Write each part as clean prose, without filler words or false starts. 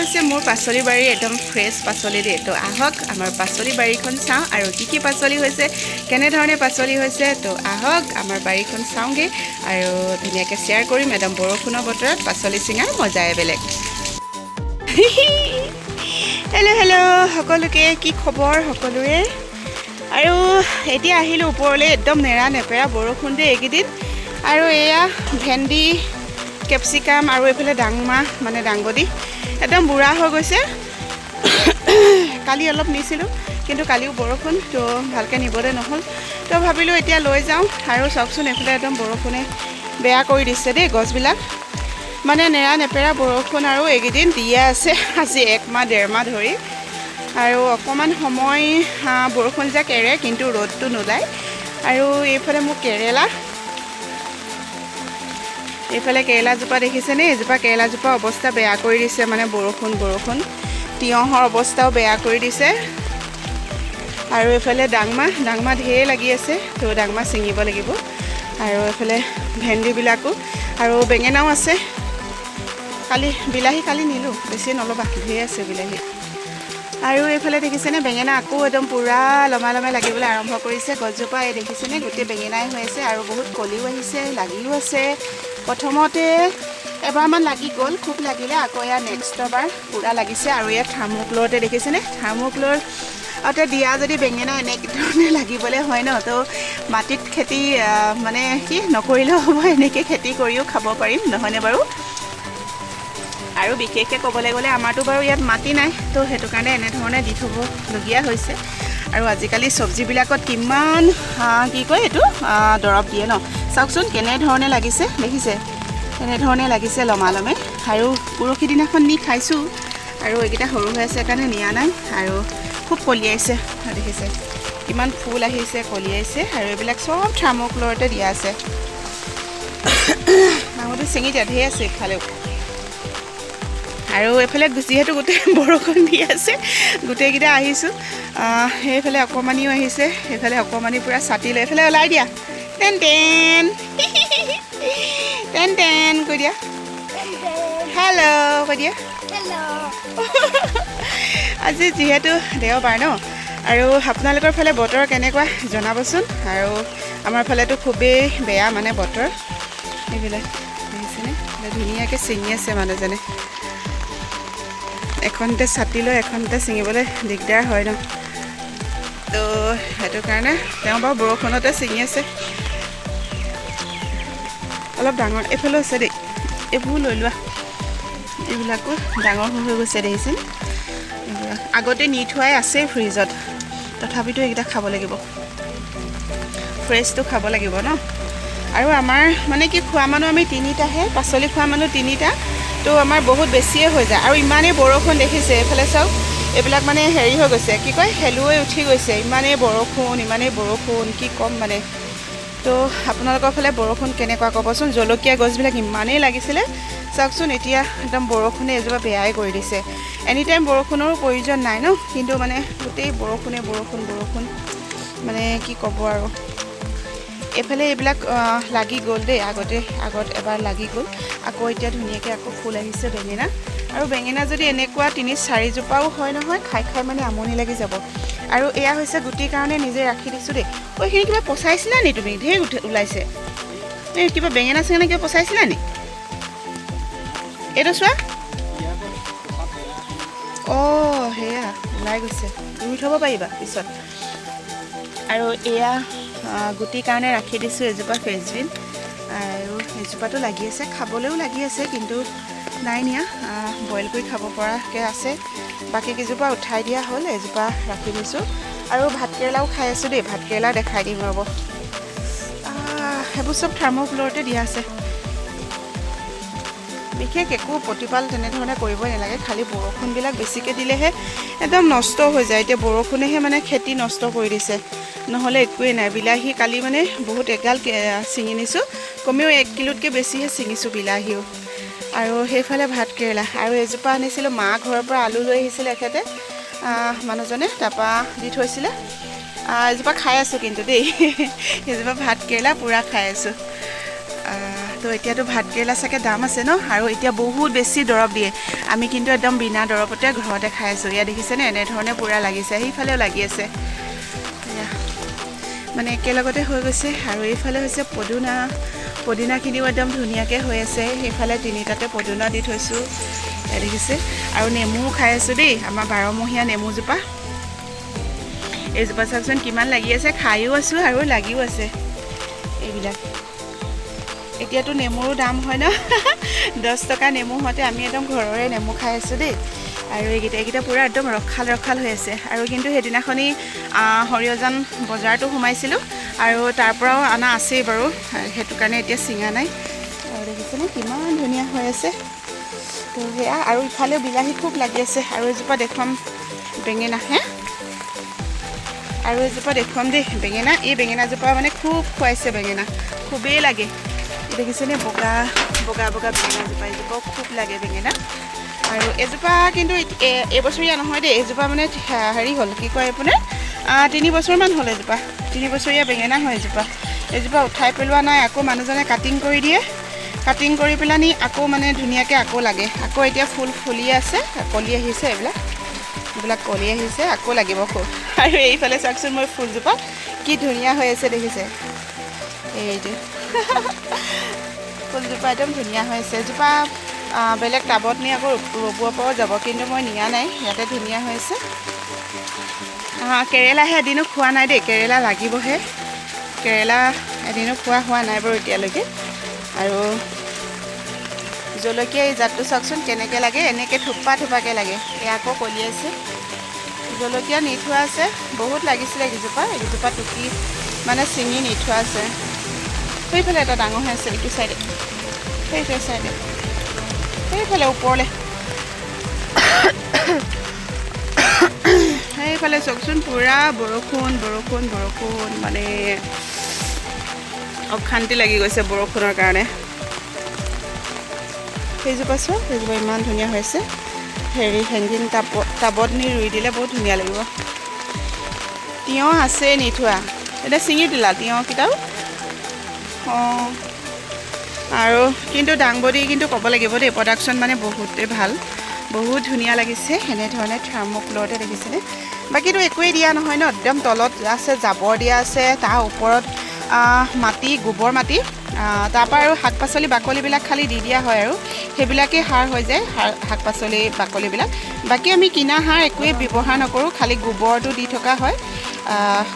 হৈছে মোৰ পাচলি বাৰী একদম ফ্ৰেছ পাচলি দেই তো আহক আমাৰ পাচলি বাৰীখন চাওঁ আৰু কি পাচলি হৈছে কেনেধৰণে পাচলি হৈছে তো আহক আমাৰ বাৰীখন চাওঁগৈ আৰু ধুনীয়াকৈ শ্বেয়াৰ কৰিম একদম বৰষুণৰ বতৰত পাচলি ছিঙাৰ মজাই বেলেগ হেল্ল' সকলোকে কি খবৰ সকলোৰে আৰু এতিয়া আহিলোঁ ওপৰলৈ একদম নেৰা নেপেৰা বৰষুণ দেই এইকেইদিন আৰু এয়া ভেন্দি কেপচিকাম আৰু এইফালে ডাংমাহ মানে দাংবডি একদম বুঢ়া হৈ গৈছে কালি অলপ নিছিলোঁ কিন্তু কালিও বৰষুণ তো ভালকৈ নিবলৈ নহ'ল তো ভাবিলোঁ এতিয়া লৈ যাওঁ আৰু চাওকচোন এইফালে একদম বৰষুণে বেয়া কৰি দিছে দেই গছবিলাক মানে নেৰা নেপেৰা বৰষুণ আৰু এইকেইদিন দিয়ে আছে আজি 1 মাহ 1.5 মাহ ধৰি আৰু অকণমান সময় বৰষুণ যাক এৰে কিন্তু ৰ'দটো নোলায় আৰু এইফালে মোৰ এইফালে কেৰেলাজোপা দেখিছেনে এজোপা কেৰেলাজোপা অৱস্থা বেয়া কৰি দিছে মানে বৰষুণ তিয়ঁহৰ অৱস্থাও বেয়া কৰি দিছে আৰু এইফালে ডাংমাহ ঢেৰ লাগি আছে তো ডাংমাহ ছিঙিব লাগিব আৰু এইফালে ভেন্দিবিলাকো আৰু বেঙেনাও আছে বিলাহী কালি নিলোঁ বেছি নল'বা ঢেৰ আছে বিলাহী আৰু এইফালে দেখিছেনে বেঙেনা আকৌ একদম পূৰা লমাই লাগিবলৈ আৰম্ভ কৰিছে গছজোপা এই দেখিছেনে গোটেই বেঙেনাই হৈ আছে আৰু বহুত কলিও আহিছে লাগিও আছে প্ৰথমতে এবাৰমান লাগি গ'ল খুব লাগিলে আকৌ ইয়াত নেক্সটবাৰ পূৰা লাগিছে আৰু ইয়াত থাৰ্মোক্লৰতে দেখিছেনে থাৰ্মোক্লৰতে দিয়া যদি বেঙেনা এনেধৰণে লাগিবলৈ হয় ন তো মাটিত খেতি মানে কি নকৰিলেও হ'ব এনেকৈ খেতি কৰিও খাব পাৰিম নহয়নে বাৰু আৰু বিশেষকৈ ক'বলৈ গ'লে আমাৰতো বাৰু ইয়াত মাটি নাই তো সেইটো কাৰণে এনেধৰণে দি থ'বলগীয়া হৈছে আৰু আজিকালি চব্জিবিলাকত কিমান কি কয় এইটো দৰৱ দিয়ে ন চাওকচোন কেনেধৰণে লাগিছে দেখিছে এনেধৰণে লাগিছে লমালমে আৰু পৰহি দিনাখন নি খাইছোঁ আৰু এইকেইটা সৰু হৈ আছে কাৰণে নিয়া নাই আৰু খুব কলিয়াইছে দেখিছে কিমান ফুল আহিছে কলিয়াইছে আৰু এইবিলাক চব থাৰ্মোক্লৰতে দিয়া আছে ডাঙৰটো ছিঙি দিয়া ঢেৰ আছে ইফালেও আৰু এইফালে যিহেতু গোটেই বৰষুণ দি আছে গোটেইকেইটা আহিছোঁ সেইফালে অকণমানিও আহিছে সেইফালে অকণমানি পূৰা ছাতি লৈ এইফালে ওলাই দিয়া টেন কৈ দিয়া হেল্ল' কৈ দিয়া আজি যিহেতু দেওবাৰ ন আৰু আপোনালোকৰ ফালে বতৰ কেনেকুৱা জনাবচোন আৰু আমাৰ ফালেতো খুবেই বেয়া মানে বতৰ এইবিলাক দেখিছেনে ধুনীয়াকৈ ছিঙি আছে মানুহজনে এখনতে ছাতি লৈ এখনতে ছিঙিবলৈ দিগদাৰ হয় ন তো সেইটো কাৰণে তেওঁ বাৰু বৰষুণতে ছিঙি আছে অলপ ডাঙৰ এইফালেও আছে দেই এইবোৰ লৈ লোৱা এইবিলাকো ডাঙৰ হৈ গৈছে দেখিছিল এইবিলাক আগতে নি থোৱাই আছে ফ্ৰিজত তথাপিতো এইকেইটা খাব লাগিব ফ্ৰেছটো খাব লাগিব ন আৰু আমাৰ মানে কি খোৱা মানুহ আমি 3টাহে পাচলি খোৱা মানুহ 3টা তো আমাৰ বহুত বেছিয়ে হৈ যায় আৰু ইমানেই বৰষুণ দেখিছে এইফালে চাওক এইবিলাক মানে হেৰি হৈ গৈছে কি কয় হেলুৱৈ উঠি গৈছে ইমানেই বৰষুণ কি ক'ম মানে তো আপোনালোকৰ ফালে বৰষুণ কেনেকুৱা ক'বচোন জলকীয়া গছবিলাক ইমানেই লাগিছিলে চাওকচোন এতিয়া একদম বৰষুণে এজোপা বেয়াই কৰি দিছে এনিটাইম বৰষুণৰো প্ৰয়োজন নাই ন কিন্তু মানে গোটেই বৰষুণ মানে কি ক'ব আৰু এইফালে এইবিলাক লাগি গ'ল দেই আগত এবাৰ লাগি গ'ল আকৌ এতিয়া ধুনীয়াকৈ আকৌ ফুল আহিছে বেঙেনা আৰু বেঙেনা যদি এনেকুৱা 3-4 জোপাও হয় নহয় খাই মানে আমনি লাগি যাব আৰু এয়া হৈছে গুটিৰ কাৰণে নিজে ৰাখি দিছোঁ দেই এইখিনি কিবা পচাইছিলা নি তুমি ঢেৰ ওলাইছে এই কিবা বেঙেনা চেঙেনা কিবা পচাইছিলা নি এইটো চোৱা অঁ সেয়া ওলাই গৈছে ৰুই থ'ব পাৰিবা পিছত আৰু এয়া গুটিৰ কাৰণে ৰাখি দিছোঁ এজোপা ফ্ৰেঞ্চবিন আৰু এজোপাটো লাগি আছে খাবলৈও লাগি আছে কিন্তু নাই নিয়া বইল কৰি খাব পৰাকৈ আছে বাকী কেইজোপা উঠাই দিয়া হ'ল এজোপা ৰাখি দিছোঁ আৰু ভাতকেৰেলাও খাই আছোঁ দেই ভাতকেৰেলা দেখাই দিম ৰ'ব সেইবোৰ চব থাৰ্মোক্লৰতে দিয়া আছে বিশেষ একো প্ৰতিপাল তেনেধৰণে কৰিবই নালাগে খালি বৰষুণবিলাক বেছিকৈ দিলেহে একদম নষ্ট হৈ যায় এতিয়া বৰষুণেহে মানে খেতি নষ্ট কৰি দিছে নহ'লে একোৱেই নাই বিলাহী কালি মানে বহুত এগাল ছিঙি নিছোঁ কমেও 1 কিলোতকৈ বেছিহে ছিঙিছোঁ বিলাহীও আৰু সেইফালে ভাতকেৰেলা আৰু এজোপা আনিছিলোঁ মা ঘৰৰ পৰা আলু লৈ আহিছিলে এখেতে মানুহজনে তাৰপৰা দি থৈছিলে এজোপা খাই আছোঁ কিন্তু দেই এজোপা ভাতকেৰেলা পূৰা খাই আছোঁ তো এতিয়াতো ভাতকেৰেলা চাগে দাম আছে ন আৰু এতিয়া বহুত বেছি দৰৱ দিয়ে আমি কিন্তু একদম বিনা দৰৱতে ঘৰতে খাই আছোঁ এয়া দেখিছেনে এনেধৰণে পূৰা লাগিছে সেইফালেও লাগি আছে এয়া মানে একেলগতে হৈ গৈছে আৰু এইফালে হৈছে পদিনাখিনিও একদম ধুনীয়াকৈ হৈ আছে সেইফালে তিনিটাতে পদিনা দি থৈছোঁ এয়া দেখিছে আৰু নেমুও খাই আছোঁ দেই আমাৰ 12মহীয়া নেমুজোপা এইজোপা চাওকচোন কিমান লাগি আছে খায়ো আছোঁ আৰু লাগিও আছে এইবিলাক এতিয়াতো নেমুৰো দাম হয় ন 10 টকা নেমু হওঁতে আমি একদম ঘৰৰে নেমু খাই আছোঁ দেই আৰু এইকেইটা পূৰা একদম ৰখাল হৈ আছে আৰু কিন্তু সেইদিনাখনি হৰিয়জান বজাৰটো সোমাইছিলোঁ আৰু তাৰ পৰাও অনা আছেই বাৰু সেইটো কাৰণে এতিয়া ছিঙা নাই আৰু দেখিছেনে কিমান ধুনীয়া হৈ আছে তো সেয়া আৰু ইফালেও বিলাহী খুব লাগি আছে আৰু এজোপা দেখুৱাম বেঙেনা হে আৰু এজোপা দেখুৱাম দেই বেঙেনা এই বেঙেনাজোপা মানে খুব খুৱাইছে বেঙেনা খুবেই লাগে দেখিছেনে বগা বেঙেনাজোপা এজোপা খুব লাগে বেঙেনা আৰু এজোপা কিন্তু এবছৰীয়া নহয় দেই এজোপা মানে হেৰি হ'ল কি কয় আপোনাৰ 3 বছৰমান হ'ল এজোপা 3 বছৰীয়া বেঙেনা হয় এজোপা উঠাই পেলোৱা নাই আকৌ মানুহজনে কাটিং কৰি দিয়ে কাটিং কৰি পেলানি আকৌ মানে ধুনীয়াকৈ আকৌ লাগে আকৌ এতিয়া ফুল ফুলি আছে কলি আহিছে এইবিলাক কলি আহিছে আকৌ লাগিব খুব আৰু এইফালে চাওকচোন মই ফুলজোপা কি ধুনীয়া হৈ আছে দেখিছে এইটো ফুলজোপা একদম ধুনীয়া হৈ আছে এজোপা বেলেগ টাবত নি আকৌ ৰুব পৰা যাব কিন্তু মই নিয়া নাই ইয়াতে ধুনীয়া হৈ আছে কেৰেলাহে এদিনো খোৱা নাই দেই কেৰেলা লাগিবহে কেৰেলা এদিনো খোৱা হোৱা নাই বাৰু এতিয়ালৈকে আৰু জলকীয়া এই জাতটো চাওকচোন কেনেকৈ লাগে এনেকৈ থোপাকৈ লাগে এয়া আকৌ কলিয়াইছে জলকীয়া নি থোৱা আছে বহুত লাগিছিলে এইকেইজোপা টুকি মানে ছিঙি নি থোৱা আছে সেইফালে এটা ডাঙৰ হৈ আছে এইটো চাইডে সেইটো চাইডে সেইফালে ওপৰলৈ সেইফালে চাওকচোন পূৰা বৰষুণ মানে অশান্তি লাগি গৈছে বৰষুণৰ কাৰণে সেইজোপা চোৱা সেইজোপা ইমান ধুনীয়া হৈছে হেৰি হেংগিং টাবত নি ৰুই দিলে বহুত ধুনীয়া লাগিব তিয়ঁহ আছে নি থোৱা এতিয়া ছিঙি দিলা তিয়ঁহকেইটাও অঁ আৰু কিন্তু দাংবডি কিন্তু ক'ব লাগিব দেই প্ৰডাকশ্যন মানে বহুতেই ভাল বহুত ধুনীয়া লাগিছে এনেধৰণে থাৰ্মোকোলতে দেখিছেনে বাকীতো একোৱেই দিয়া নহয় ন একদম তলত আছে জাবৰ দিয়া আছে তাৰ ওপৰত মাটি গোবৰ মাটি তাৰপৰা আৰু শাক পাচলি বাকলিবিলাক খালি দি দিয়া হয় আৰু সেইবিলাকেই সাৰ হৈ যায় শাক পাচলি বাকলিবিলাক বাকী আমি কিনা সাৰ একোৱেই ব্যৱহাৰ নকৰোঁ খালি গোবৰটো দি থকা হয়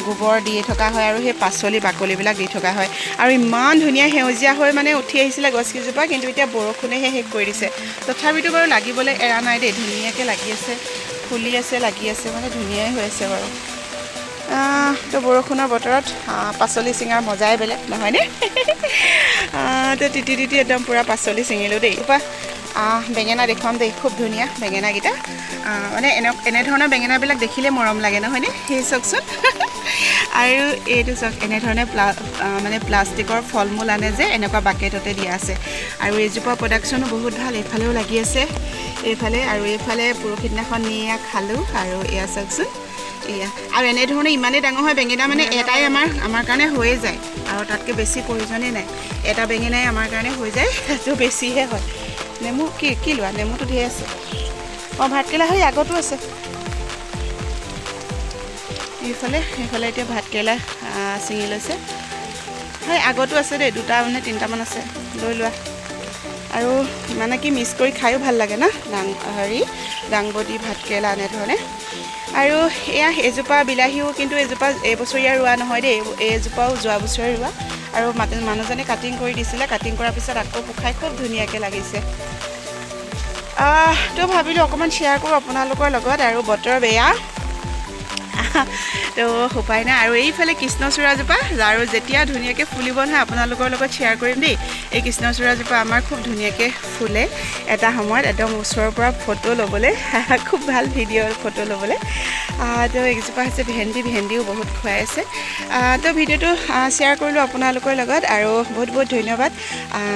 গোবৰ দি থকা হয় আৰু সেই পাচলি বাকলিবিলাক দি থকা হয় আৰু ইমান ধুনীয়া সেউজীয়া হৈ মানে উঠি আহিছিলে গছকেইজোপা কিন্তু এতিয়া বৰষুণেহে শেষ কৰি দিছে তথাপিতো বাৰু লাগিবলৈ এৰা নাই দেই ধুনীয়াকৈ লাগি আছে ফুলি আছে লাগি আছে মানে ধুনীয়াই হৈ আছে বাৰু তো বৰষুণৰ বতৰত পাচলি ছিঙাৰ মজাই বেলেগ নহয়নে তো তিতি একদম পূৰা পাচলি ছিঙিলোঁ দেই বেঙেনা দেখুৱাম দেই খুব ধুনীয়া বেঙেনাকেইটা মানে এনেধৰণৰ বেঙেনাবিলাক দেখিলে মৰম লাগে নহয়নে সেই চাওকচোন আৰু এইটো চাওক এনেধৰণে মানে প্লাষ্টিকৰ ফল মূল আনে যে এনেকুৱা বাকেটতে দিয়া আছে আৰু এইজোপা প্ৰডাকশ্যনো বহুত ভাল এইফালেও লাগি আছে এইফালে পৰহি দিনাখন নি খালোঁ আৰু এয়া চাওকচোন এয়া আৰু এনেধৰণে ইমানেই ডাঙৰ হয় বেঙেনা মানে এটাই আমাৰ কাৰণে হৈয়ে যায় আৰু তাতকৈ বেছি প্ৰয়োজনেই নাই এটা বেঙেনাই আমাৰ কাৰণে হৈ যায় সেইটো বেছিহে হয় নেমু কি লোৱা নেমুটো ধেৰ আছে ভাতকেৰেলা হৈ আগতো আছে সেইফালে এতিয়া ভাতকেৰেলা ছিঙি লৈছে হয় আগতো আছে দেই 2টা মানে 3টামান আছে লৈ লোৱা আৰু মানে কি মিক্স কৰি খায়ো ভাল লাগে না দাংবডি ভাতকেৰেলা এনেধৰণে আৰু এয়া এজোপা বিলাহীও কিন্তু এজোপা এবছৰীয়া ৰোৱা নহয় দেই এইজোপাও যোৱা বছৰে ৰোৱা আৰু মানুহজনে কাটিং কৰি দিছিলে কাটিং কৰাৰ পিছত আকৌ পোখাই খুব ধুনীয়াকৈ লাগিছে তো ভাবিলোঁ অকণমান শ্বেয়াৰ কৰোঁ আপোনালোকৰ লগত আৰু বতৰ বেয়া তো উপায় নাই আৰু এইফালে কৃষ্ণচূড়াজোপা আৰু যেতিয়া ধুনীয়াকৈ ফুলিব নহয় আপোনালোকৰ লগত শ্বেয়াৰ কৰিম দেই এই কৃষ্ণচূড়াজোপা আমাৰ খুব ধুনীয়াকৈ ফুলে এটা সময়ত একদম ওচৰৰ পৰা ফটো ল'বলৈ খুব ভাল ভিডিঅ' ফটো ল'বলৈ তো এইজোপা হৈছে ভেন্দিও বহুত খুৱাই আছে তো ভিডিঅ'টো শ্বেয়াৰ কৰিলোঁ আপোনালোকৰ লগত আৰু বহুত ধন্যবাদ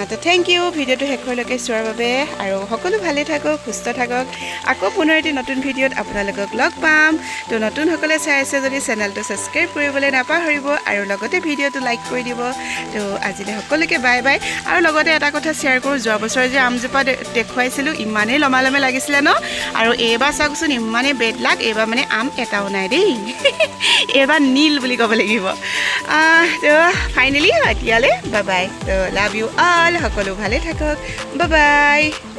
তো থেংক ইউ ভিডিঅ'টো শেষলৈকে চোৱাৰ বাবে আৰু সকলো ভালে থাকক সুস্থ থাকক আকৌ পুনৰ এটি নতুন ভিডিঅ'ত আপোনালোকক লগ পাম তো নতুনসকলে চাই আছে যদি চেনেলটো ছাবস্ক্ৰাইব কৰিবলৈ নাপাহৰিব আৰু লগতে ভিডিঅ'টো লাইক কৰি দিব তো আজিলৈ সকলোকে বাই বাই আৰু লগতে এটা কথা শ্বেয়াৰ কৰোঁ যোৱা বছৰ যে আমজোপা দেখুৱাইছিলোঁ ইমানেই লমালমে লাগিছিলে ন আৰু এইবাৰ চাওকচোন ইমানেই বেড লাগ এইবাৰ মানে আম এটাও নাই দেই এইবাৰ নীল বুলি ক'ব লাগিব তো ফাইনেলি এতিয়ালৈ বাই বাই তো লাভ ইউ অল সকলো ভালে থাকক বাই বাই